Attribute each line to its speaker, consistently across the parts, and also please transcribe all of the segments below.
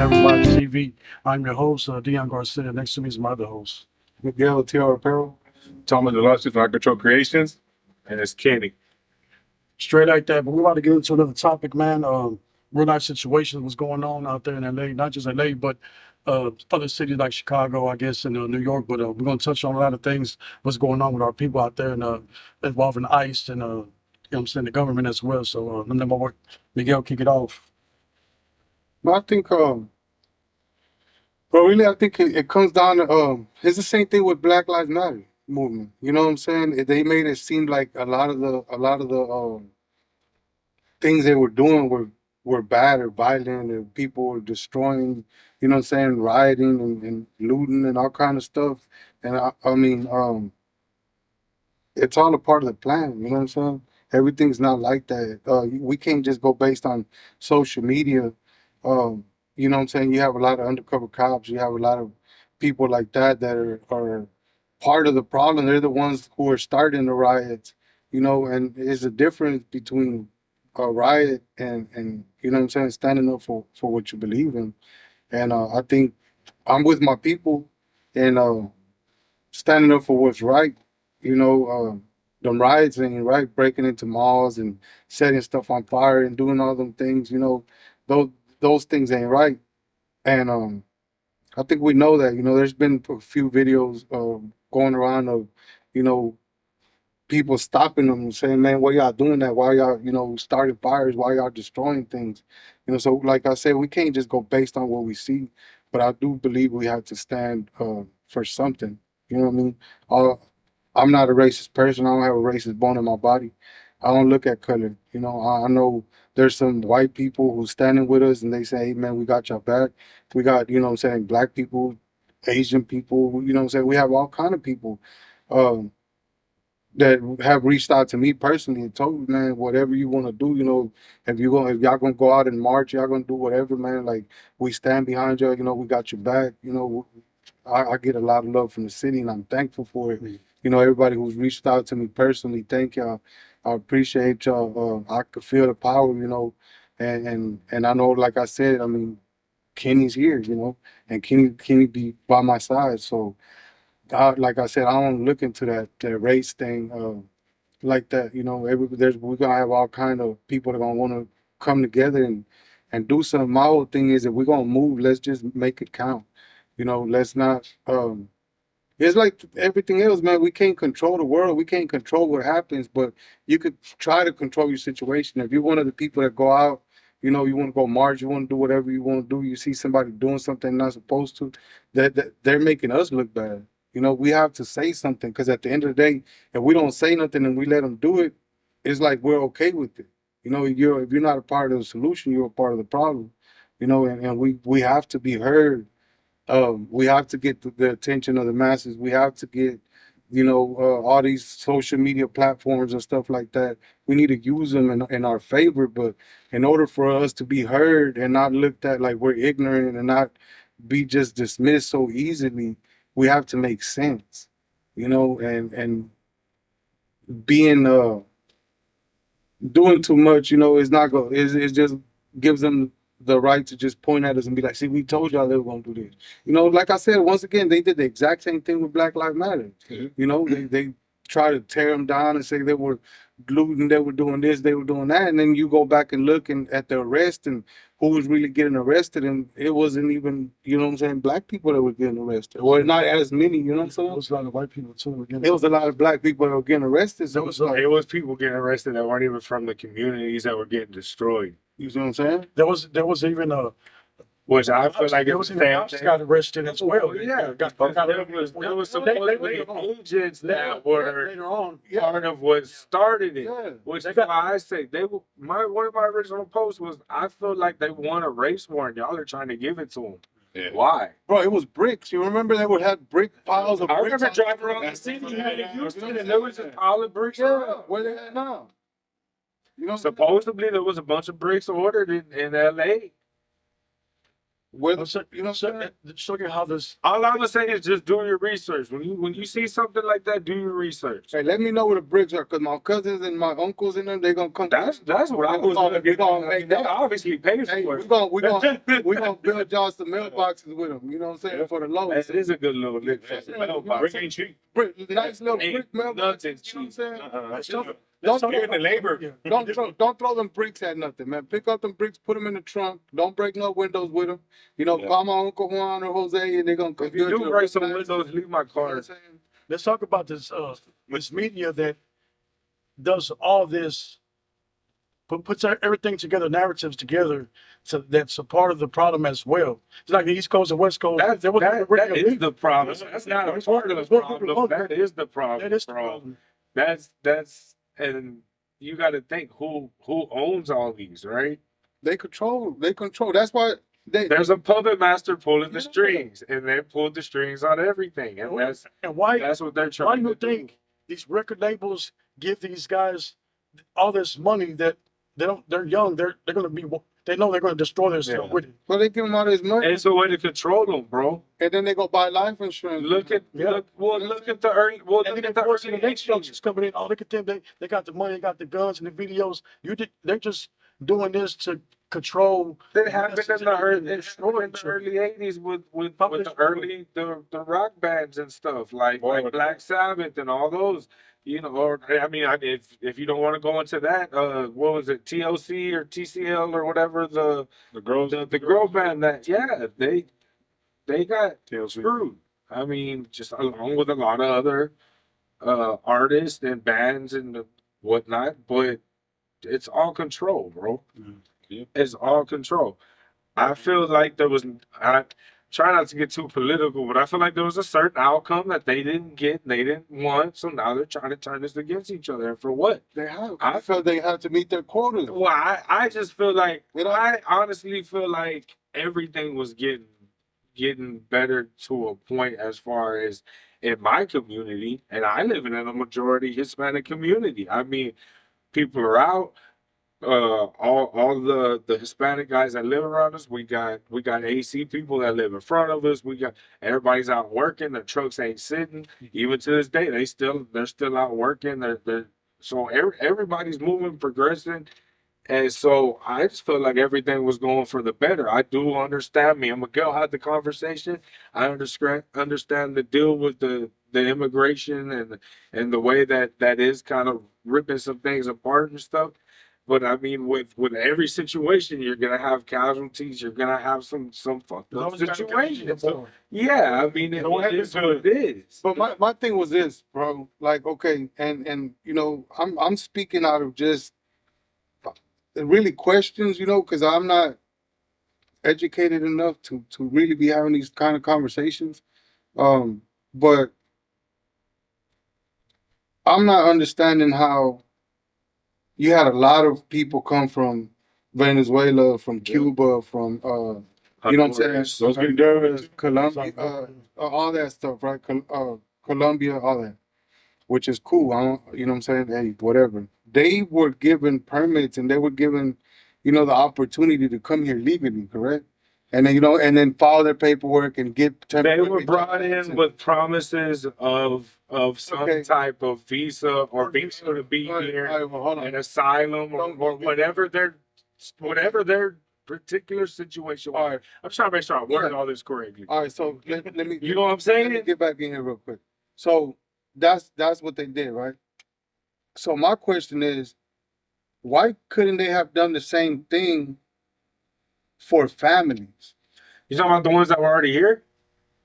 Speaker 1: Afrovibes TV. I'm your host, Dion Garcia. Next to me is my other host,
Speaker 2: Miguel T.R. Apparel.
Speaker 3: Thomas Deluxe from Control Creations, and it's Kenny.
Speaker 1: straight like that. But we're about to get into another topic, man. Real life situations, what's going on out there in LA, not just LA, but other cities like Chicago, I guess, and New York. But we're going to touch on a lot of things, what's going on with our people out there, and involving ICE and, you know what I'm saying, the government as well. So let me work. Miguel, kick it off.
Speaker 2: But I think, but really, I think it comes down to, it's the same thing with Black Lives Matter movement. You know what I'm saying? They made it seem like a lot of the things they were doing were bad or violent, and people were destroying, you know what I'm saying, rioting and looting and all kind of stuff. And I mean, it's all a part of the plan. You know what I'm saying? Everything's not like that. We can't just go based on social media. You know what I'm saying? You have a lot of undercover cops. You have a lot of people like that that are part of the problem. They're the ones who are starting the riots. You know, and there's a difference between a riot and you know what I'm saying, standing up for what you believe in. And I think I'm with my people and standing up for what's right. You know, them riots ain't right, breaking into malls and setting stuff on fire and doing all them things. You know, those things ain't right. And I think we know that. You know, there's been a few videos going around of, you know, people stopping them and saying, "Man, why y'all doing that? Why y'all, you know, starting fires? Why y'all destroying things?" You know, so like I said, we can't just go based on what we see, but I do believe we have to stand for something. You know what I mean? Uh, I'm not a racist person. I don't have a racist bone in my body. I don't look at color. You know, I know there's some white people who standing with us and they say, "Hey, man, we got your back." We got, you know what I'm saying, black people, Asian people, you know what I'm saying? We have all kind of people. Um, that have reached out to me personally and told me, "Man, whatever you want to do, you know, if y'all gonna go out and march, y'all gonna do whatever, man. Like, we stand behind you. You know, we got your back. You know, I get a lot of love from the city, and I'm thankful for it. You know, everybody who's reached out to me personally, thank y'all. I appreciate y'all. I could feel the power, you know, and I know, like I said, I mean, Kenny's here, you know, and Kenny be by my side, so." Like I said, I don't look into that race thing like that. You know, we're gonna have all kind of people that gonna want to come together and do something. My whole thing is, if we're gonna move, let's just make it count. You know, let's not. It's like everything else, man. We can't control the world. We can't control what happens, but you could try to control your situation. If you're one of the people that go out, you know, you want to go march, you want to do whatever you want to do. You see somebody doing something not supposed to, that they're making us look bad. You know, we have to say something because at the end of the day, if we don't say nothing and we let them do it, it's like we're okay with it. You know, if you're not a part of the solution, you're a part of the problem. You know, and we have to be heard. We have to get the attention of the masses. We have to get, you know, all these social media platforms and stuff like that. We need to use them in our favor. But in order for us to be heard and not looked at like we're ignorant and not be just dismissed so easily, we have to make sense, you know, and being doing too much, you know, is not go. It just gives them the right to just point at us and be like, "See, we told y'all they were gonna do this." You know, like I said, once again, they did the exact same thing with Black Lives Matter. You know, they try to tear them down and say they were looting, they were doing this, they were doing that, and then you go back and look at the arrest and who was really getting arrested, and it wasn't even, you know what I'm saying, black people that were getting arrested, or not as many, you know what I'm saying?
Speaker 1: It was a lot of white people too. Again,
Speaker 2: It was a lot of black people that were getting arrested. So
Speaker 3: It was people getting arrested that weren't even from the communities that were getting destroyed.
Speaker 2: you see what I'm saying?
Speaker 1: there was even
Speaker 3: Which I feel like it
Speaker 1: there
Speaker 3: was
Speaker 1: was
Speaker 3: the
Speaker 1: even
Speaker 3: same
Speaker 1: cops
Speaker 3: thing.
Speaker 1: got arrested as well.
Speaker 3: Yeah,
Speaker 1: got
Speaker 3: there was supposedly agents that were
Speaker 1: later on.
Speaker 3: part of what started it.
Speaker 2: Yeah.
Speaker 3: Which is why I say they were. One of my original posts was, I feel like they won a race war and y'all are trying to give it to them. Yeah. Why?
Speaker 2: Bro, it was bricks. You remember they would have brick piles of
Speaker 3: I
Speaker 2: bricks?
Speaker 3: remember driving around the city here in Houston and there was a pile of bricks around.
Speaker 2: Where they at now? You know,
Speaker 3: Supposedly there was a bunch of bricks ordered in LA.
Speaker 2: Whether,
Speaker 1: So,
Speaker 2: you know what I'm saying?
Speaker 1: show you how this.
Speaker 3: All I'm gonna say is just do your research. When you see something like that, do your research.
Speaker 2: Hey, let me know where the bricks are, cause my cousins and my uncles and them, they gonna come.
Speaker 3: That's what I was gonna get on. They obviously paid
Speaker 2: Hey,
Speaker 3: for
Speaker 2: we
Speaker 3: it.
Speaker 2: gonna build y'all some mailboxes with them. You know what I'm saying? For the low.
Speaker 3: It is a good little lick for the mailbox.
Speaker 2: Brick
Speaker 3: ain't cheap.
Speaker 2: Nice little brick mailbox.
Speaker 3: Nothing
Speaker 2: You know what I'm
Speaker 3: cheap.
Speaker 2: saying?
Speaker 1: That's tough.
Speaker 2: Don't
Speaker 3: Give the labor.
Speaker 2: don't throw them bricks at nothing, man. Pick up them bricks, put them in the trunk. Don't break no windows with them. You know, call my Uncle Juan or Jose, and they're gonna come
Speaker 3: If you
Speaker 2: build
Speaker 3: do
Speaker 2: a
Speaker 3: break some
Speaker 2: nice-
Speaker 3: windows, leave my
Speaker 2: You know what I'm
Speaker 3: card.
Speaker 2: saying?
Speaker 1: Let's talk about this media that does all this, puts everything together, narratives together, so that's a part of the problem as well. It's like the East Coast and West Coast.
Speaker 3: That is the problem. That's not a part of the problem. That is the problem,
Speaker 1: That is the
Speaker 3: bro.
Speaker 1: problem.
Speaker 3: That's and you got to think who owns all these, right?
Speaker 2: They control. That's why
Speaker 3: There's a puppet master pulling the
Speaker 2: Yeah.
Speaker 3: strings, and they pulled the strings on everything, and
Speaker 1: And why
Speaker 3: that's what they're
Speaker 1: why do
Speaker 3: trying
Speaker 1: you
Speaker 3: to do.
Speaker 1: think these record labels give these guys all this money that they're young, they're gonna be, they know they're gonna destroy themselves
Speaker 3: Yeah.
Speaker 1: with it.
Speaker 2: well, they give them all this money,
Speaker 3: It's a way to control them, bro.
Speaker 2: and then they go buy life insurance.
Speaker 3: Look at
Speaker 1: Yeah.
Speaker 3: look at the early. Well,
Speaker 1: And
Speaker 3: look
Speaker 1: then
Speaker 3: at the
Speaker 1: forcing
Speaker 3: early
Speaker 1: the next
Speaker 3: 80s.
Speaker 1: youngsters coming in. Oh, look at them. They got the money, they got the guns and the videos. They're just doing this to control.
Speaker 3: It happened in the early,
Speaker 1: Destroy
Speaker 3: in the early 80s with
Speaker 1: Publish-
Speaker 3: the early the rock bands and stuff like Black Sabbath and all those, you know. Or I mean, if you don't want to go into that, what was it, TLC or TCL or whatever the girl band that they got screwed. I mean, just along with a lot of other artists and bands and whatnot, but it's all control, bro. It's all control. I feel like I try not to get too political, but I feel like there was a certain outcome that they didn't get, they didn't want, so now they're trying to turn this against each other. And for what?
Speaker 2: They have.
Speaker 3: I
Speaker 2: I felt they have to meet their quotas.
Speaker 3: Well, I just feel like,
Speaker 2: You know?
Speaker 3: I honestly feel like everything was getting better to a point as far as in my community, and I live in a majority Hispanic community. I mean, people are out. All the Hispanic guys that live around us, we got AC people that live in front of us. We got everybody's out working. Their trucks ain't sitting. Even to this day, they're still out working. So everybody's moving, progressing, and so I just feel like everything was going for the better. I do understand. Me and Miguel had the conversation. I understand the deal with the immigration and the way that is kind of ripping some things apart and stuff. But I mean, with every situation, you're gonna have casualties. You're gonna have some fucked up situations. Yeah, I mean, it is what it is.
Speaker 2: But my thing was this, bro. Like, okay, and you know, I'm speaking out of just really questions, you know, because I'm not educated enough to really be having these kind of conversations. But I'm not understanding how you had a lot of people come from Venezuela, from Cuba, from you know what I'm saying? Honduras, Colombia, all that stuff, right? Colombia, all that, which is cool. You know what I'm saying? Hey, whatever. They were given permits and they were given, you know, the opportunity to come here legally, correct? And then, you know, and then file their paperwork and get
Speaker 3: They
Speaker 2: temporary
Speaker 3: were brought
Speaker 2: jobs
Speaker 3: in
Speaker 2: and-
Speaker 3: with promises of some
Speaker 2: Okay.
Speaker 3: type of visa or visa to be
Speaker 2: All right,
Speaker 3: here,
Speaker 2: all right, well, hold on.
Speaker 3: an asylum or whatever their particular situation was.
Speaker 2: All right.
Speaker 3: I'm trying to make sure I worded all this correctly.
Speaker 2: All right, so let me
Speaker 3: You know what I'm
Speaker 2: let me
Speaker 3: saying?
Speaker 2: get back in here real quick. So that's what they did, right? So my question is, why couldn't they have done the same thing for families?
Speaker 3: You talking about the ones that were already here?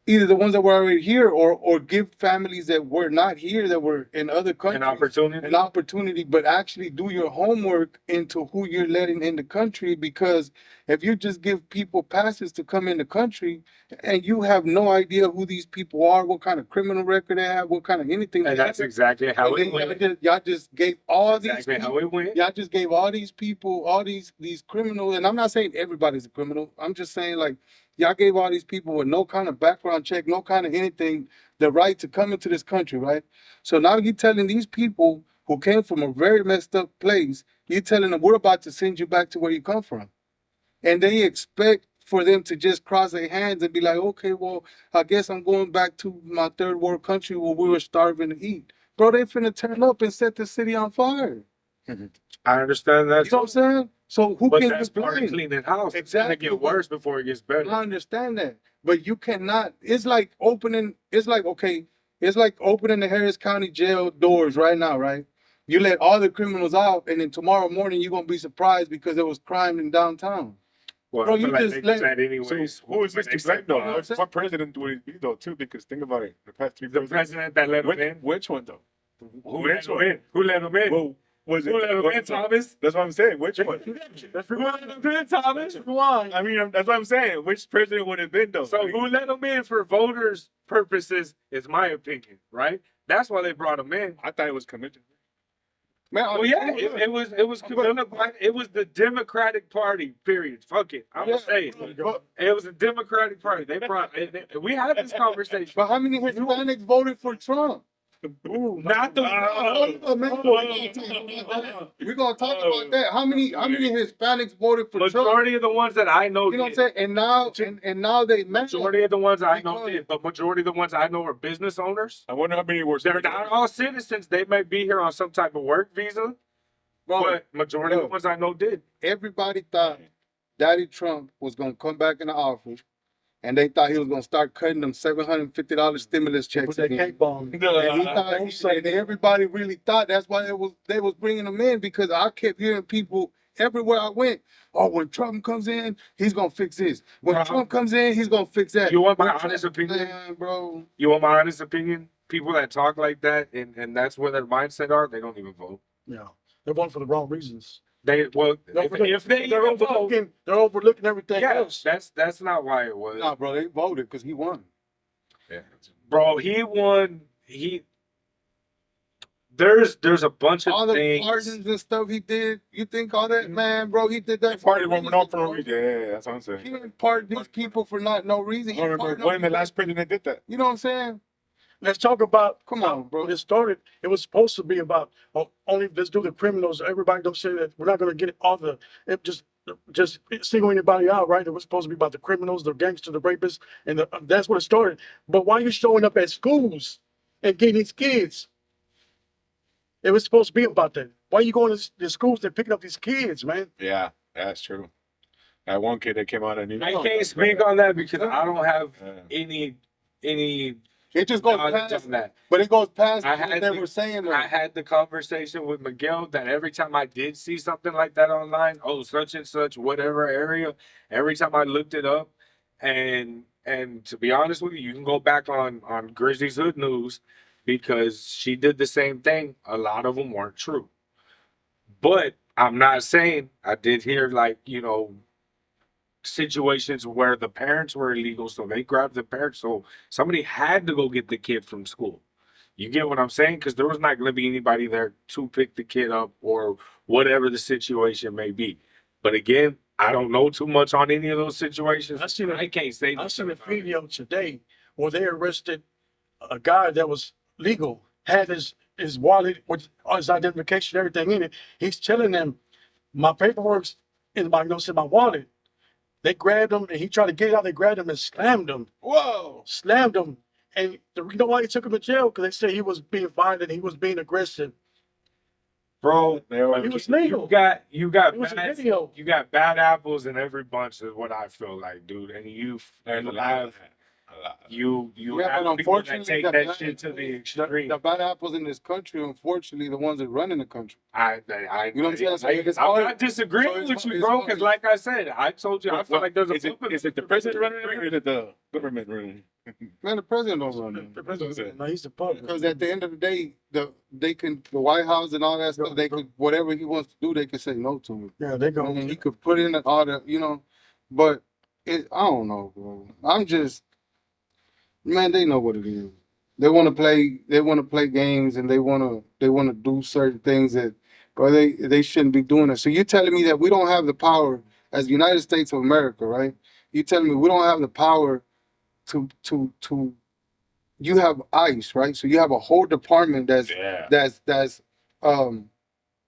Speaker 2: Either the ones that were already here or give families that were not here, that were in other countries,
Speaker 3: An opportunity.
Speaker 2: but actually do your homework into who you're letting in the country. Because if you just give people passes to come in the country and you have no idea who these people are, what kind of criminal record they have, what kind of anything they
Speaker 3: And that's
Speaker 2: have,
Speaker 3: exactly how
Speaker 2: and
Speaker 3: it
Speaker 2: then
Speaker 3: went.
Speaker 2: y'all just gave all
Speaker 3: Exactly
Speaker 2: these
Speaker 3: how it went.
Speaker 2: y'all just gave all these people, all these criminals, and I'm not saying everybody's a criminal. I'm just saying, like, y'all gave all these people with no kind of background check, no kind of anything, the right to come into this country, right? So now you're telling these people who came from a very messed up place, you're telling them we're about to send you back to where you come from. And they expect for them to just cross their hands and be like, okay, well, I guess I'm going back to my third world country where we were starving to eat. Bro, they finna turn up and set the city on fire.
Speaker 3: I understand that.
Speaker 2: You know what I'm saying? So who
Speaker 3: But
Speaker 2: can
Speaker 3: that's
Speaker 2: you
Speaker 3: part of
Speaker 2: blame?
Speaker 3: cleaning house. It's
Speaker 2: Exactly.
Speaker 3: gonna get worse before it gets better.
Speaker 2: I understand that, but you cannot. It's like opening. It's like opening the Harris County jail doors right now, right? You let all the criminals out, and then tomorrow morning you're gonna be surprised because there was crime in downtown.
Speaker 3: Well,
Speaker 2: Bro,
Speaker 3: I feel
Speaker 2: you
Speaker 3: like
Speaker 2: just
Speaker 3: they
Speaker 2: let-
Speaker 3: do that anyways.
Speaker 4: So who is this to blame though?
Speaker 2: what I'm saying?
Speaker 4: What president would it be though too? Because think about it, the past three
Speaker 3: The president that let him in.
Speaker 4: which one though?
Speaker 3: Who let him in? Who let him in?
Speaker 4: Well, was it?
Speaker 3: Who let him in, Thomas?
Speaker 4: That's what I'm saying. Which one?
Speaker 1: That's
Speaker 3: Who let him in, Thomas?
Speaker 1: why.
Speaker 4: I mean, that's what I'm saying. Which president would it have been though?
Speaker 3: So
Speaker 4: I mean,
Speaker 3: who let him in for voters' purposes is my opinion, right? That's why they brought him in.
Speaker 4: I thought it was commission.
Speaker 2: Man,
Speaker 3: Well, yeah, it was the Democratic Party. Period. Fuck it, I'm gonna say it.
Speaker 2: but,
Speaker 3: It was a Democratic Party. We had this conversation.
Speaker 2: but how many Hispanics voted for Trump?
Speaker 3: Not the.
Speaker 2: Oh, man, we're gonna talk about that. How many Hispanics voted for Trump?
Speaker 3: Majority of the ones that I know
Speaker 2: You know what I'm
Speaker 3: did.
Speaker 2: saying? And now they mad.
Speaker 3: Majority of the ones I know
Speaker 2: Because-
Speaker 3: did, but majority of the ones I know are business owners.
Speaker 4: I wonder how many were.
Speaker 3: They're not all citizens. They may be here on some type of work visa,
Speaker 2: Bro,
Speaker 3: but majority of the ones I know did.
Speaker 2: everybody thought Daddy Trump was gonna come back in the office, and they thought he was gonna start cutting them $750 stimulus checks
Speaker 1: Put that
Speaker 2: again.
Speaker 1: cake bomb.
Speaker 2: And he thought, and everybody really thought that's why they was bringing him in, because I kept hearing people everywhere I went. Oh, when Trump comes in, he's gonna fix this. When
Speaker 3: Bro.
Speaker 2: Trump comes in, he's gonna fix that.
Speaker 3: You want my
Speaker 2: When
Speaker 3: honest
Speaker 2: Trump-
Speaker 3: opinion?
Speaker 2: Man, bro.
Speaker 3: You want my honest opinion? People that talk like that and that's where their mindset are, they don't even vote.
Speaker 1: Yeah, they're voting for the wrong reasons.
Speaker 3: If they
Speaker 1: they're
Speaker 3: even vote,
Speaker 1: overlooking everything
Speaker 3: yeah,
Speaker 1: else.
Speaker 3: that's not why it was.
Speaker 2: Nah, bro, they voted because he won.
Speaker 4: Yeah.
Speaker 3: Bro, he won. There's a bunch
Speaker 2: All
Speaker 3: of
Speaker 2: the
Speaker 3: things.
Speaker 2: pardons and stuff he did, you think all that, man, bro, he did that
Speaker 4: Party
Speaker 2: a
Speaker 4: woman on for no
Speaker 2: reason,
Speaker 4: reason. Yeah, that's what I'm
Speaker 2: bro. He
Speaker 4: saying.
Speaker 2: didn't pardon these people for no reason.
Speaker 4: I
Speaker 2: He
Speaker 4: don't remember
Speaker 2: pardoned
Speaker 4: when the
Speaker 2: them
Speaker 4: last president did that.
Speaker 2: You know what I'm saying?
Speaker 1: Let's talk about.
Speaker 2: Come on, bro.
Speaker 1: When it started, it was supposed to be about only let's do the criminals. Everybody don't say that we're not going to get all the just single anybody out, right? It was supposed to be about the criminals, the gangsters, the rapists, and that's what it started. But why are you showing up at schools and getting these kids? It was supposed to be about that. Why are you going to the schools and picking up these kids, man?
Speaker 4: Yeah, that's true. That one kid that came out and
Speaker 3: I can't speak on that because I don't have
Speaker 4: Yeah.
Speaker 3: any
Speaker 2: It just goes
Speaker 3: knowledge
Speaker 2: past
Speaker 3: on that.
Speaker 2: But it goes past
Speaker 3: I
Speaker 2: what
Speaker 3: had
Speaker 2: they
Speaker 3: the-
Speaker 2: were saying. Though.
Speaker 3: I had the conversation with Miguel that every time I did see something like that online, oh, such and such, whatever area, every time I looked it up, and to be honest with you, you can go back on Grizzly's Hood News because she did the same thing. A lot of them weren't true. But I'm not saying I did hear situations where the parents were illegal, so they grabbed the parents. So somebody had to go get the kid from school. You get what I'm saying? Because there was not going to be anybody there to pick the kid up or whatever the situation may be. But again, I don't know too much on any of those situations. I can't say.
Speaker 1: I seen a video today where they arrested a guy that was legal, had his wallet with his identification, everything in it. He's telling them, my paperwork's in my my wallet. They grabbed him and he tried to get it out. They grabbed him and slammed him.
Speaker 2: Whoa!
Speaker 1: Slammed him. And you know why they took him to jail? Because they said he was being violent, he was being aggressive.
Speaker 3: Bro,
Speaker 1: He was legal.
Speaker 3: You got
Speaker 1: It was a
Speaker 3: bad,
Speaker 1: video.
Speaker 3: you got bad apples in every bunch is what I feel like, dude. And you
Speaker 4: There's a lot
Speaker 3: have
Speaker 4: of that. A lot.
Speaker 3: you
Speaker 2: Yeah,
Speaker 3: have
Speaker 2: but
Speaker 3: people that
Speaker 2: unfortunately,
Speaker 3: take that shit to the extreme.
Speaker 2: The bad apples in this country, unfortunately, the ones that run in the country.
Speaker 3: I
Speaker 2: You know what I'm saying? So it's
Speaker 3: I'm
Speaker 2: hard-
Speaker 3: not disagreeing
Speaker 2: so it's
Speaker 3: with you,
Speaker 2: hard-
Speaker 3: bro.
Speaker 2: it's
Speaker 3: Because
Speaker 2: hard-
Speaker 3: like I said, I told you I feel like there's a
Speaker 4: Is it
Speaker 3: flipping-
Speaker 4: the president running it or is it the government running it?
Speaker 2: Man, the president don't run it.
Speaker 1: The president, no, he's the public.
Speaker 2: Because at the end of the day, the White House and all that stuff, they could, whatever he wants to do, they can say no to it.
Speaker 1: Yeah, they go.
Speaker 2: I mean, he could put in all the, but I don't know, bro. I'm just, man, they know what it is. They want to play games and they want to do certain things that, bro, they shouldn't be doing it. So you're telling me that we don't have the power as the United States of America, right? You're telling me we don't have the power to you have ICE, right? So you have a whole department that's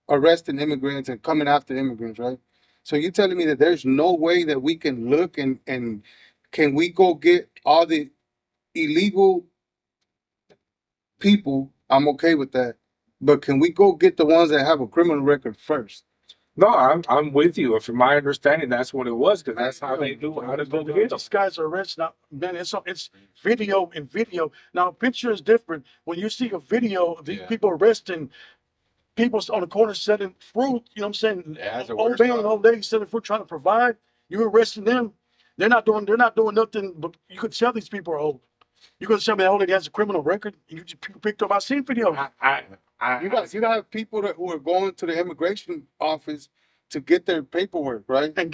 Speaker 2: arresting immigrants and coming after immigrants, right? So you're telling me that there's no way that we can look and can we go get all the illegal people? I'm okay with that. But can we go get the ones that have a criminal record first?
Speaker 3: No, I'm with you. If from my understanding, that's what it was, because that's how they knew how to go get them.
Speaker 1: These guys are rich now, man. It's video and video. Now, picture is different. When you see a video of these people arresting people on the corner selling fruit, you know what I'm saying?
Speaker 4: It has a
Speaker 1: Old
Speaker 4: worse
Speaker 1: man,
Speaker 4: side.
Speaker 1: old lady selling fruit, trying to provide. You're arresting them. They're not doing nothing. But you could tell these people are old. You could tell me that old lady has a criminal record. You just picked up. I seen video.
Speaker 2: You got have people who are going to the immigration office to get their paperwork, right? And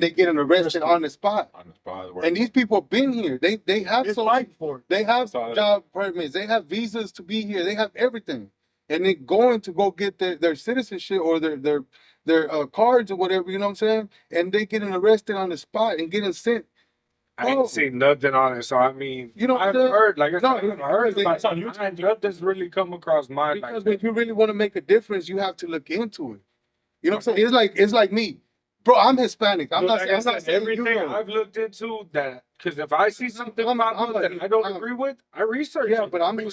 Speaker 2: they get arrested on the spot.
Speaker 4: On the spot.
Speaker 2: And these people have been here. They have
Speaker 1: It's
Speaker 2: social,
Speaker 1: fighting for it.
Speaker 2: they have
Speaker 4: Solid.
Speaker 2: job permits, they have visas to be here, they have everything. And they're going to go get their citizenship or their cards or whatever, you know what I'm saying? And they getting arrested on the spot and getting sent.
Speaker 3: I ain't seen nothing on it, so I mean,
Speaker 2: You know,
Speaker 3: I've heard, like I said,
Speaker 2: no,
Speaker 3: I've heard
Speaker 2: because
Speaker 3: about it. Nothing's really come across my mind.
Speaker 2: Because
Speaker 3: Like,
Speaker 2: if you really want to make a difference, you have to look into it. You know what I'm saying? It's like me. Bro, I'm Hispanic. I'm not saying
Speaker 3: everything
Speaker 2: you know.
Speaker 3: I've looked into that, because if I see something
Speaker 2: I'm
Speaker 3: pop up
Speaker 2: like
Speaker 3: that I don't
Speaker 2: I'm-
Speaker 3: agree with, I research
Speaker 2: Yeah,
Speaker 3: it.
Speaker 2: but I'm
Speaker 3: 9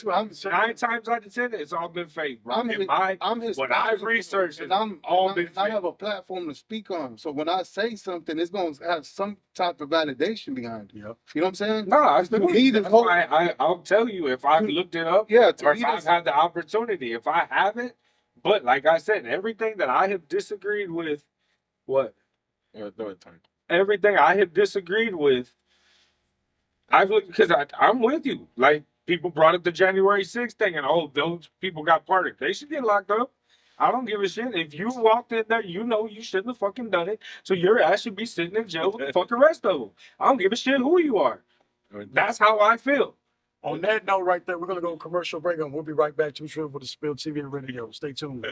Speaker 3: times out of 10, it's all been fake, bro.
Speaker 2: I'm
Speaker 3: What
Speaker 2: Hispanic,
Speaker 3: I've researched,
Speaker 2: and
Speaker 3: it's all been
Speaker 2: I
Speaker 3: fake.
Speaker 2: have a platform to speak on. So when I say something, it's going to have some type of validation behind it.
Speaker 1: Yep.
Speaker 2: You know what I'm saying?
Speaker 3: No, I
Speaker 2: To me,
Speaker 3: that's why I'll tell you if I've looked it up,
Speaker 2: Yeah, to
Speaker 3: or
Speaker 2: me,
Speaker 3: if I've
Speaker 2: that's,
Speaker 3: had the opportunity. If I haven't, but like I said, everything that I have disagreed with, what? Everything I have disagreed with, I've looked, because I'm with you. Like, people brought up the January 6th thing, and those people got pardoned. They should get locked up. I don't give a shit. If you walked in there, you know you shouldn't have fucking done it. So your ass should be sitting in jail with the fucking rest of them. I don't give a shit who you are. That's how I feel.
Speaker 1: On that note, right there, we're gonna go commercial break, and we'll be right back to Trill for the Spill TV and Radio. Stay tuned.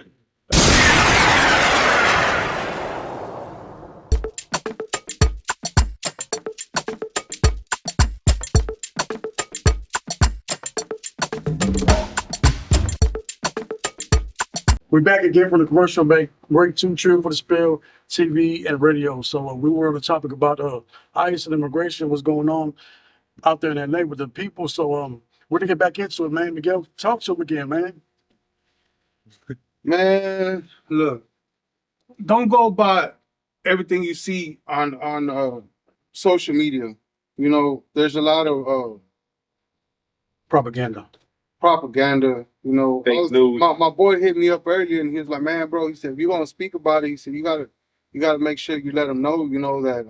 Speaker 1: We're back again from the commercial break. Break Trill for the Spill TV and Radio. So we were on the topic about ICE and immigration, what's going on out there in LA with the people. So we're gonna get back into it, man. Miguel, talk to him again, man.
Speaker 2: man, look, don't go by everything you see on social media. You know, there's a lot of
Speaker 1: Propaganda.
Speaker 2: propaganda. You know,
Speaker 3: Fake news.
Speaker 2: My boy hit me up earlier, and he was like, "Man, bro," he said, "if you're gonna speak about it," he said, "you gotta make sure you let them know, you know that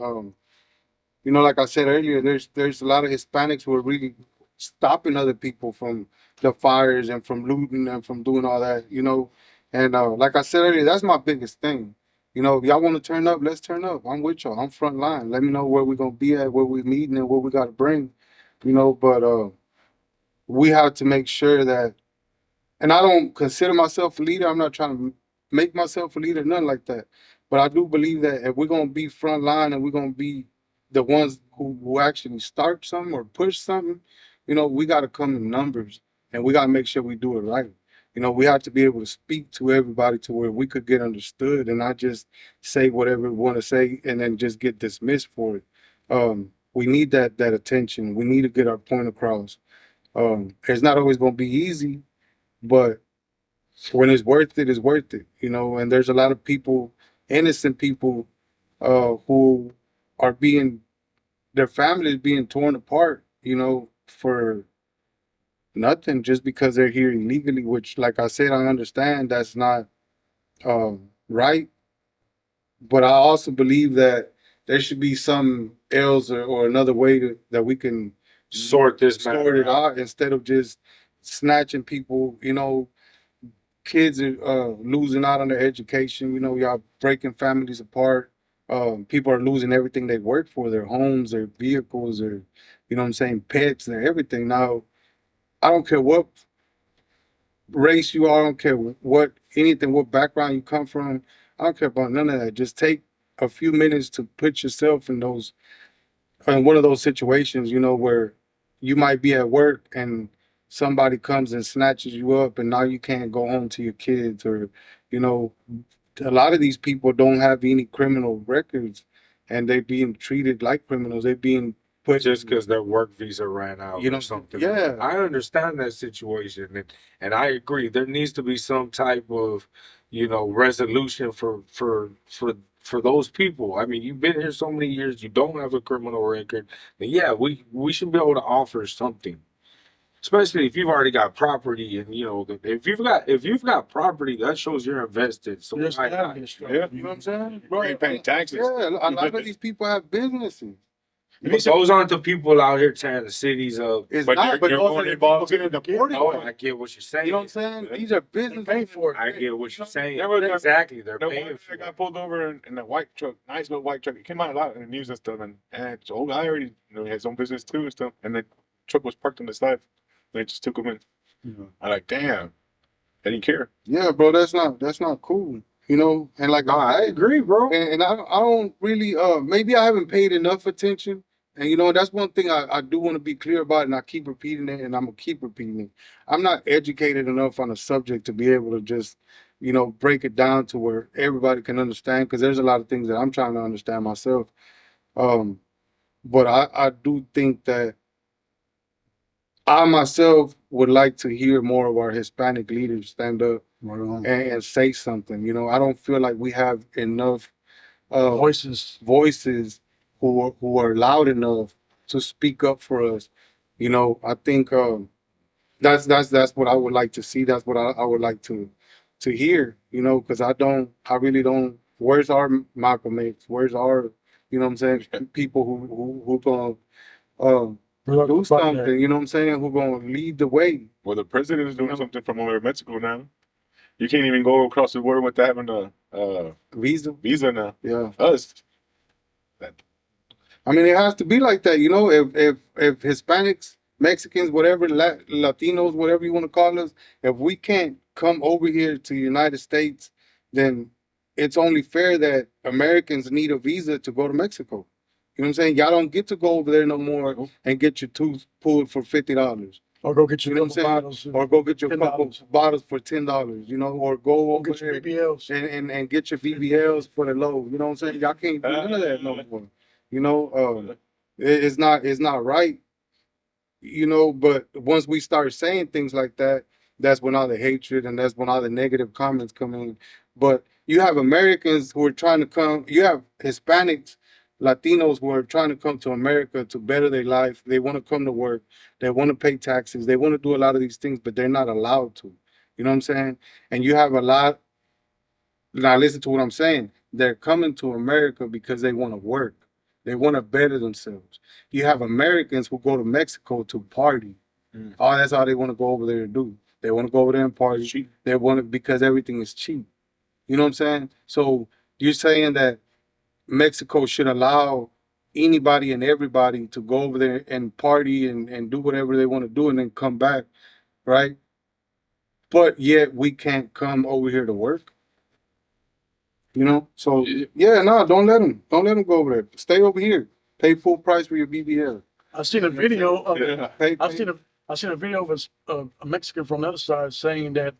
Speaker 2: you know, like I said earlier, there's a lot of Hispanics who are really stopping other people from the fires and from looting and from doing all that, you know." And like I said earlier, that's my biggest thing. You know, if y'all want to turn up, let's turn up. I'm with y'all. I'm front line. Let me know where we're gonna be at, where we're meeting, and what we gotta bring. You know, but we have to make sure that. And I don't consider myself a leader. I'm not trying to make myself a leader, nothing like that. But I do believe that if we're gonna be front line and we're gonna be the ones who actually start something or push something, you know, we gotta come in numbers and we gotta make sure we do it right. You know, we have to be able to speak to everybody to where we could get understood and not just say whatever we want to say and then just get dismissed for it. We need that attention. We need to get our point across. It's not always gonna be easy, but when it's worth it, it's worth it, you know. And there's a lot of people, innocent people, who are their families being torn apart, you know, for nothing, just because they're here illegally. Which, like I said, I understand that's not right, but I also believe that there should be some else or another way that we can
Speaker 3: Sort
Speaker 2: sort it out instead of just snatching people, you know. Kids are losing out on their education. You know, y'all breaking families apart. People are losing everything they worked for, their homes, their vehicles, or, you know what I'm saying, pets, their everything. Now, I don't care what race you are. I don't care what background you come from. I don't care about none of that. Just take a few minutes to put yourself in one of those situations, you know, where you might be at work and somebody comes and snatches you up and now you can't go home to your kids, or, you know, a lot of these people don't have any criminal records, and they're being treated like criminals. They're being put
Speaker 3: just because their work visa ran out
Speaker 2: You know,
Speaker 3: or something.
Speaker 2: yeah.
Speaker 3: I understand that situation, and I agree. There needs to be some type of, resolution for those people. I mean, you've been here so many years, you don't have a criminal record. Then yeah, we should be able to offer something. Especially if you've already got property, and if you've got property, that shows you're invested. So
Speaker 1: You're
Speaker 3: why not?
Speaker 1: established.
Speaker 4: Yeah.
Speaker 2: You know what I'm saying?
Speaker 4: You ain't paying taxes.
Speaker 2: Yeah, a lot of these people have businesses.
Speaker 3: But those aren't the people out here tearing the cities up.
Speaker 2: It's
Speaker 4: But
Speaker 2: not, but
Speaker 4: you're
Speaker 2: those
Speaker 4: more
Speaker 2: are the
Speaker 4: involved
Speaker 2: people
Speaker 4: in the
Speaker 2: getting deported.
Speaker 3: Oh, I get what you're saying.
Speaker 2: You know what I'm saying? These are business.
Speaker 1: Pay for it.
Speaker 3: I get what you're saying.
Speaker 4: There was that-
Speaker 3: Exactly, they're
Speaker 4: The
Speaker 3: paying
Speaker 4: one
Speaker 3: for
Speaker 4: that
Speaker 3: it.
Speaker 4: got pulled over in that white truck, nice little white truck. It came out a lot in the news and stuff, and the old guy already, he had his own business too and stuff. And the truck was parked on the side. They just took him in. I'm like, damn, they didn't care.
Speaker 2: Yeah, bro, that's not cool. And like
Speaker 3: No, I agree, bro.
Speaker 2: and I don't really maybe I haven't paid enough attention. And that's one thing I do want to be clear about, and I keep repeating it, and I'm gonna keep repeating it. I'm not educated enough on a subject to be able to just, break it down to where everybody can understand, because there's a lot of things that I'm trying to understand myself. But I do think that I myself would like to hear more of our Hispanic leaders stand up
Speaker 1: Right on.
Speaker 2: and say something. I don't feel like we have enough
Speaker 1: Voices.
Speaker 2: voices who are loud enough to speak up for us. I think that's what I would like to see. That's what I would like to hear. Because I really don't. Where's our Malcolm X? Where's our, what I'm saying, people who gonna do something? You know what I'm saying? Who gonna lead the way?
Speaker 4: Well, the president is doing something from over in Mexico now. You can't even go across the border without having a
Speaker 2: Visa.
Speaker 4: visa now.
Speaker 2: Yeah.
Speaker 4: Us.
Speaker 2: I mean, it has to be like that, if Hispanics, Mexicans, whatever, Latinos, whatever you want to call us, if we can't come over here to the United States, then it's only fair that Americans need a visa to go to Mexico. You know what I'm saying? Y'all don't get to go over there no more and get your tooth pulled for $50.
Speaker 1: Or go get your
Speaker 2: You know what I'm
Speaker 1: couple
Speaker 2: saying?
Speaker 1: bottles.
Speaker 2: Or go get your
Speaker 1: $10.
Speaker 2: couple bottles for $10, or go
Speaker 1: Go
Speaker 2: over
Speaker 1: get your
Speaker 2: there
Speaker 1: BBLs.
Speaker 2: and get your BBLs for the low. You know what I'm saying? Y'all can't do none of that no more. It's not right. But once we start saying things like that, that's when all the hatred and that's when all the negative comments come in. But you have Americans who are trying to come, you have Hispanics, Latinos who are trying to come to America to better their life. They want to come to work. They want to pay taxes. They want to do a lot of these things, but they're not allowed to. You know what I'm saying? And you have a lot. Now listen to what I'm saying. They're coming to America because they want to work. They want to better themselves. You have Americans who go to Mexico to party. Oh, that's all they want to go over there to do. They want to go over there and party.
Speaker 4: Cheap.
Speaker 2: They want it because everything is cheap. You know what I'm saying? So you're saying that Mexico should allow anybody and everybody to go over there and party and do whatever they want to do and then come back, right? But yet we can't come over here to work. So yeah, no, don't let them go over there. Stay over here. Pay full price for your BBL.
Speaker 1: I've seen a video of it.
Speaker 4: Yeah.
Speaker 2: Pay,
Speaker 1: I've seen a video of a Mexican from the other side saying that,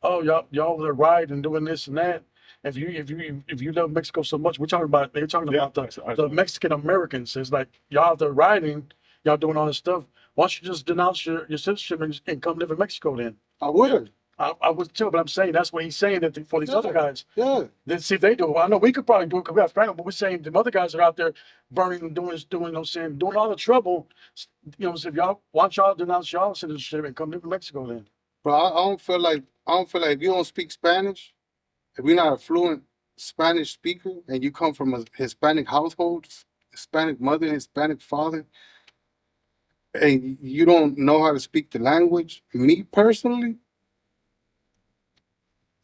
Speaker 1: oh, y'all over there riding and doing this and that. If you love Mexico so much, they're talking about the Mexican Americans. It's like y'all out there riding, y'all doing all this stuff. Why don't you just denounce your citizenship and come live in Mexico then?
Speaker 2: I would.
Speaker 1: I would too, but I'm saying that's what he's saying that for these other guys.
Speaker 2: Yeah.
Speaker 1: Let's see if they do it. I know we could probably do it because we have friends, but we're saying the other guys are out there burning and doing, doing all the trouble. So if y'all want y'all to denounce y'all citizenship and come live in Mexico then.
Speaker 2: But I don't feel like if you don't speak Spanish, if you're not a fluent Spanish speaker and you come from a Hispanic household, Hispanic mother, Hispanic father, and you don't know how to speak the language, me personally,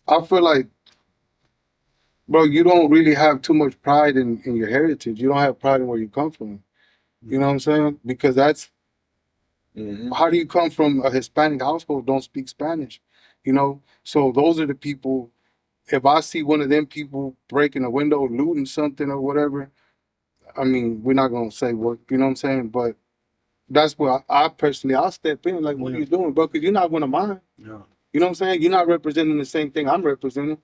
Speaker 2: I feel like, bro, you don't really have too much pride in your heritage. You don't have pride in where you come from. You know what I'm saying? Because that's, how do you come from a Hispanic household, don't speak Spanish? So those are the people, if I see one of them people breaking a window, looting something or whatever, I mean, we're not going to say what, you know what I'm saying? But that's where I personally, I'll step in, like, what are you doing, bro? Because you're not one of mine.
Speaker 1: Yeah.
Speaker 2: You know what I'm saying? You're not representing the same thing I'm representing.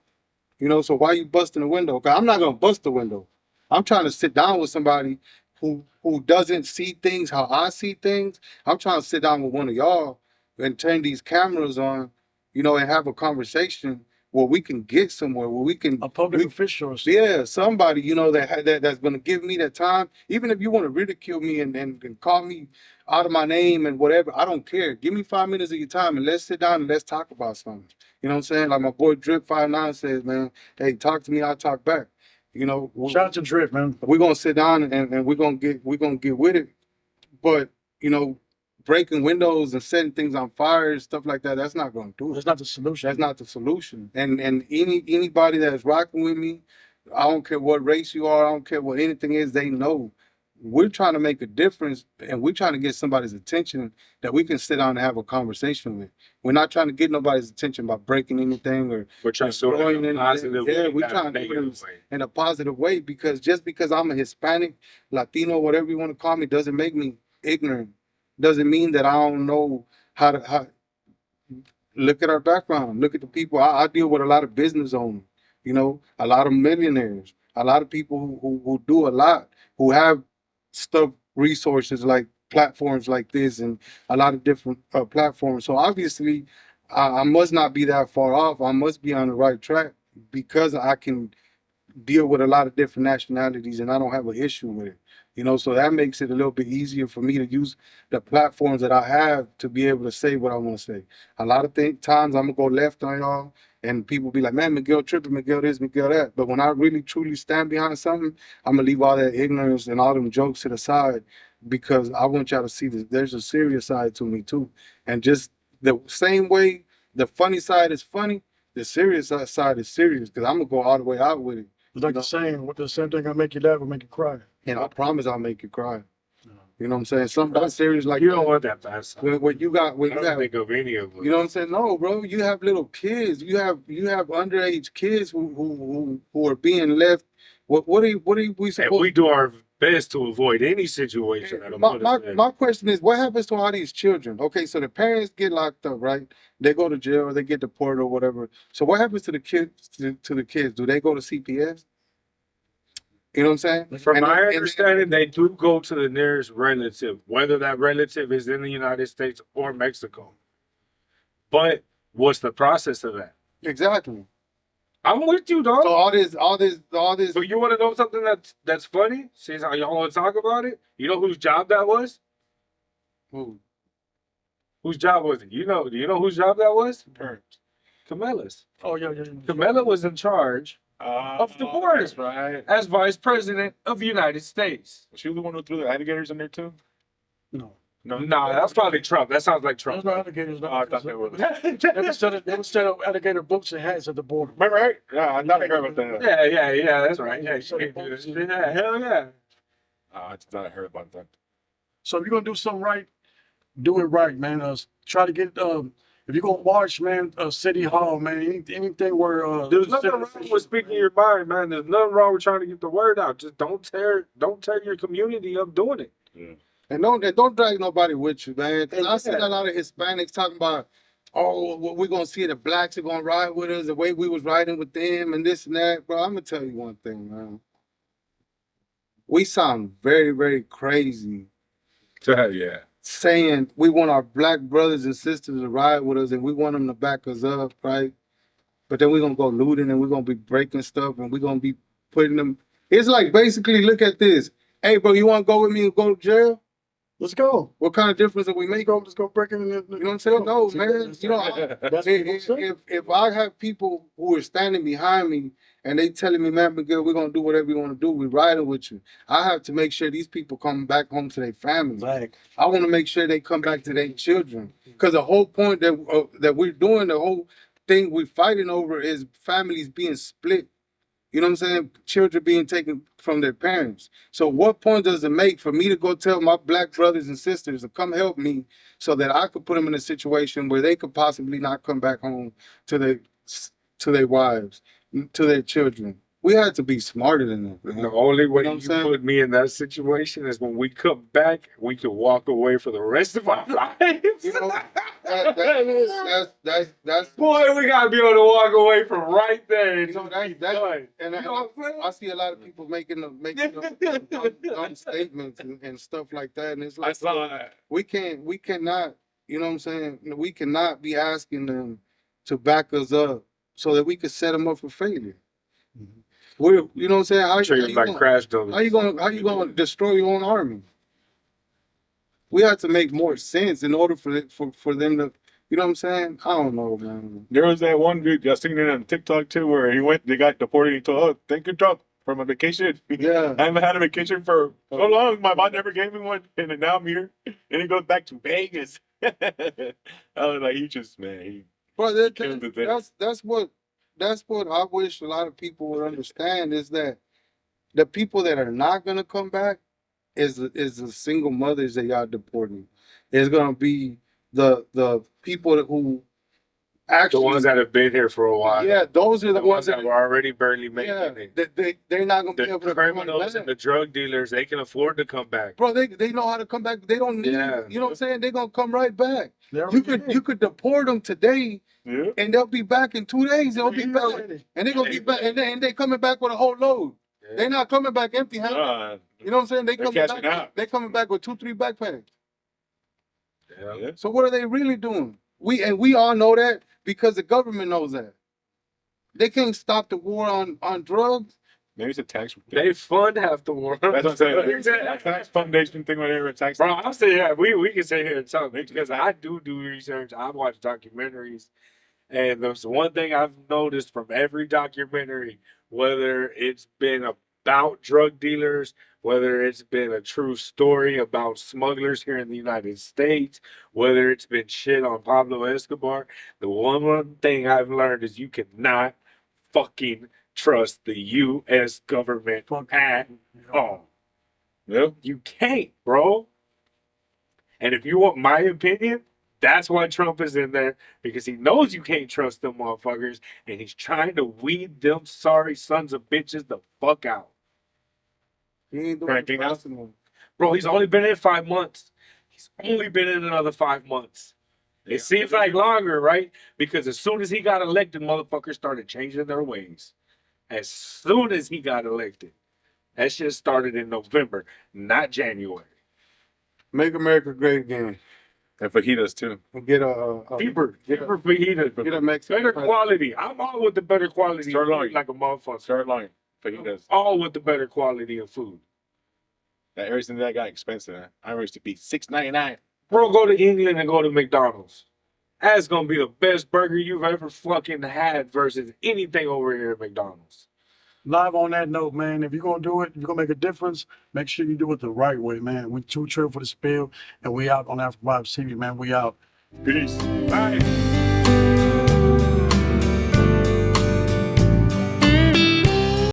Speaker 2: You know, so why you busting the window? 'Cause I'm not gonna bust the window. I'm trying to sit down with somebody who doesn't see things how I see things. I'm trying to sit down with one of y'all and turn these cameras on, you know, and have a conversation where we can get somewhere, where we can
Speaker 1: A public
Speaker 2: we-
Speaker 1: official or something.
Speaker 2: yeah, somebody, you know, that's gonna give me that time. Even if you want to ridicule me and call me out of my name and whatever, I don't care. Give me 5 minutes of your time and let's sit down and let's talk about something. You know what I'm saying? Like my boy Drip59 says, man, hey, talk to me, I'll talk back. You know,
Speaker 1: Shout out to Drip, man.
Speaker 2: we're gonna sit down and we're gonna get with it. But you know, breaking windows and setting things on fire and stuff like that, that's not gonna do it.
Speaker 1: That's not the solution.
Speaker 2: That's not the solution. And anybody that's rocking with me, I don't care what race you are, I don't care what anything is, they know we're trying to make a difference and we're trying to get somebody's attention that we can sit down and have a conversation with. We're not trying to get nobody's attention by breaking anything or
Speaker 3: We're trying to do it
Speaker 2: destroying
Speaker 3: in a
Speaker 2: anything.
Speaker 3: positive
Speaker 2: Yeah,
Speaker 3: way,
Speaker 2: we're
Speaker 3: not a
Speaker 2: trying to do it
Speaker 3: negative way.
Speaker 2: in a positive way, because just because I'm a Hispanic, Latino, whatever you want to call me, doesn't make me ignorant. Doesn't mean that I don't know how look at our background. Look at the people. I deal with a lot of business owners, you know, a lot of millionaires, a lot of people who do a lot, who have stuff, resources like platforms like this and a lot of different platforms. So obviously, I must not be that far off. I must be on the right track because I can deal with a lot of different nationalities and I don't have an issue with it. You know, so that makes it a little bit easier for me to use the platforms that I have to be able to say what I want to say. A lot of times I'm gonna go left on y'all and people be like, man, Miguel tripping, Miguel this, Miguel that. But when I really truly stand behind something, I'm gonna leave all that ignorance and all them jokes to the side because I want y'all to see that there's a serious side to me too. And just the same way the funny side is funny, the serious side is serious because I'm gonna go all the way out with it.
Speaker 1: It's like the same thing gonna make you laugh or make you cry.
Speaker 2: And I promise I'll make you cry. You know what I'm saying? Something that serious like
Speaker 3: You don't
Speaker 2: that.
Speaker 3: want that fast.
Speaker 2: When you got when
Speaker 3: I
Speaker 2: you
Speaker 3: don't
Speaker 2: have,
Speaker 3: think of any of them.
Speaker 2: you know what I'm saying? No, bro, you have little kids. You have underage kids who are being left. What are we
Speaker 3: And
Speaker 2: supposed?
Speaker 3: we do our best to avoid any situation that'll put us in.
Speaker 2: My question is, what happens to all these children? Okay, so the parents get locked up, right? They go to jail or they get deported or whatever. So what happens to the kids? To the kids? Do they go to CPS? You know what I'm saying?
Speaker 3: From
Speaker 2: And
Speaker 3: my
Speaker 2: then-
Speaker 3: understanding, they do go to the nearest relative, whether that relative is in the United States or Mexico. But what's the process of that?
Speaker 2: Exactly.
Speaker 3: I'm with you, dog.
Speaker 2: So all this.
Speaker 3: So you want to know something that's funny? Since y'all want to talk about it, you know whose job that was?
Speaker 2: Ooh.
Speaker 3: Whose job was it? Do you know whose job that was?
Speaker 4: Parents.
Speaker 3: Camilla's.
Speaker 1: Oh yeah.
Speaker 3: Camilla was in charge of the board.
Speaker 4: That's right.
Speaker 3: as Vice President of the United States.
Speaker 4: Was she the one who threw the alligators in there too?
Speaker 1: No.
Speaker 4: No.
Speaker 3: Nah, that's probably Trump. That sounds like
Speaker 1: There's
Speaker 3: Trump.
Speaker 1: no alligators.
Speaker 4: Oh, I thought there was.
Speaker 1: They would set up alligator boots and hats at the border.
Speaker 4: Remember, right? Yeah, I thought I heard about that.
Speaker 3: Yeah, that's right. Yeah, hell yeah.
Speaker 4: I thought I heard about that.
Speaker 1: So if you're gonna do something right, do it right, man. Try to get if you're gonna watch, man, City Hall, man, anything where
Speaker 3: There's nothing wrong with speaking your mind, man. There's nothing wrong with trying to get the word out. Just don't tear your community up doing it.
Speaker 4: Yeah.
Speaker 2: And don't drag nobody with you, man. 'Cause I see
Speaker 3: Yeah.
Speaker 2: a lot of Hispanics talking about, oh, what we're gonna see the blacks are gonna ride with us, the way we was riding with them, and this and that. Bro, I'm gonna tell you one thing, man. We sound very, very crazy
Speaker 4: Yeah.
Speaker 2: saying we want our black brothers and sisters to ride with us and we want them to back us up, right? But then we're gonna go looting and we're gonna be breaking stuff and we're gonna be putting them. It's like basically, look at this. Hey, bro, you wanna go with me and go to jail?
Speaker 1: let's go.
Speaker 2: What kind of difference are we making?
Speaker 1: Let's go break in.
Speaker 2: You know what I'm saying? No, man. You know,
Speaker 1: That's what I'm saying.
Speaker 2: if I have people who are standing behind me and they telling me, man, Miguel, we're gonna do whatever you want to do. We're riding with you. I have to make sure these people come back home to their families.
Speaker 1: Like,
Speaker 2: I want to make sure they come back to their children. Because the whole point that we're doing, the whole thing we're fighting over is families being split. You know what I'm saying? Children being taken from their parents. So what point does it make for me to go tell my black brothers and sisters to come help me so that I could put them in a situation where they could possibly not come back home to their wives, to their children? We had to be smarter than that. man.
Speaker 3: The only way
Speaker 2: You know what I'm
Speaker 3: you
Speaker 2: saying?
Speaker 3: put me in that situation is when we come back, we can walk away for the rest of our lives.
Speaker 2: You know, that's
Speaker 3: Boy, we gotta be able to walk away from right there.
Speaker 2: you know that's and I see a lot of people making dumb statements and stuff like that, and it's
Speaker 3: I
Speaker 2: like
Speaker 3: saw that.
Speaker 2: we cannot, you know what I'm saying? We cannot be asking them to back us up so that we could set them up for failure. We're, you know what I'm saying?
Speaker 3: Treated like crash dummies.
Speaker 2: How you gonna destroy your own army? We have to make more sense in order for them to, you know what I'm saying? I don't know, man.
Speaker 4: There was that one dude I seen it on TikTok too, where they got deported. He told, "Oh, thank you, Trump, for my vacation.
Speaker 2: Yeah.
Speaker 4: I haven't had a vacation for so long. My mom never gave me one, and now I'm here." And he goes back to Vegas. I was like, he just man,
Speaker 2: But
Speaker 4: killed the thing.
Speaker 2: that's what I wish a lot of people would understand is that the people that are not gonna come back is the single mothers that y'all deporting. It's gonna be the people who actually
Speaker 3: The ones that have been here for a while.
Speaker 2: yeah, those are
Speaker 3: The ones that were already barely making it.
Speaker 2: they're not gonna be able
Speaker 3: The
Speaker 2: to
Speaker 3: criminals
Speaker 2: come
Speaker 3: and the drug dealers, they can afford to come back.
Speaker 2: bro, they know how to come back. They don't need,
Speaker 3: Yeah.
Speaker 2: you know what I'm saying? They're gonna come right back.
Speaker 1: They're
Speaker 2: You
Speaker 1: already
Speaker 2: could deport them today
Speaker 4: Yeah.
Speaker 2: and they'll be back in 2 days. They'll be back.
Speaker 1: already.
Speaker 2: And they're gonna be back and they coming back with a whole load.
Speaker 3: Yeah.
Speaker 2: They're not coming back empty handed. You know what I'm saying?
Speaker 4: They're cashing out.
Speaker 2: They coming back with 2-3 backpacks.
Speaker 3: Yeah.
Speaker 4: Yeah.
Speaker 2: So what are they really doing? We all know that because the government knows that. They can't stop the war on drugs.
Speaker 4: Maybe it's a tax.
Speaker 3: They fund half the world.
Speaker 4: That's what I'm saying. Like, tax foundation thing, whatever. Tax.
Speaker 3: Bro, I'm saying, yeah, we can sit here and talk because I do research. I watch documentaries, and there's one thing I've noticed from every documentary, whether it's been about drug dealers, whether it's been a true story about smugglers here in the United States, whether it's been shit on Pablo Escobar, the one thing I've learned is you cannot fucking trust the U.S. government at all.
Speaker 4: Yeah.
Speaker 3: You can't, bro. And if you want my opinion, that's why Trump is in there, because he knows you can't trust them motherfuckers, and he's trying to weed them sorry sons of bitches the fuck out.
Speaker 2: He ain't doing
Speaker 4: Correcting us.
Speaker 3: Bro, he's only been in 5 months. He's only been in another 5 months. It seems like longer, right? Because as soon as he got elected, motherfuckers started changing their ways. As soon as he got elected. That shit started in November, not January.
Speaker 2: Make America great again.
Speaker 4: And fajitas too.
Speaker 2: And get a
Speaker 3: Fever
Speaker 2: get a
Speaker 3: fajita.
Speaker 2: Mexican
Speaker 3: Better
Speaker 2: president.
Speaker 3: quality. I'm all with the better quality
Speaker 4: Start
Speaker 3: of
Speaker 4: lying.
Speaker 3: food like a motherfucker.
Speaker 4: Start lying. Fajitas.
Speaker 3: All with the better quality of food.
Speaker 4: That everything that got expensive. Man. I used to be $6.99.
Speaker 3: Bro, go to England and go to McDonald's. That's gonna be the best burger you've ever fucking had versus anything over here at McDonald's.
Speaker 1: Live on that note, man, if you're gonna do it, if you're gonna make a difference, make sure you do it the right way, man. We too Trill for the spill, and we out on Afrovibes TV, man. We out.
Speaker 4: Peace. Bye.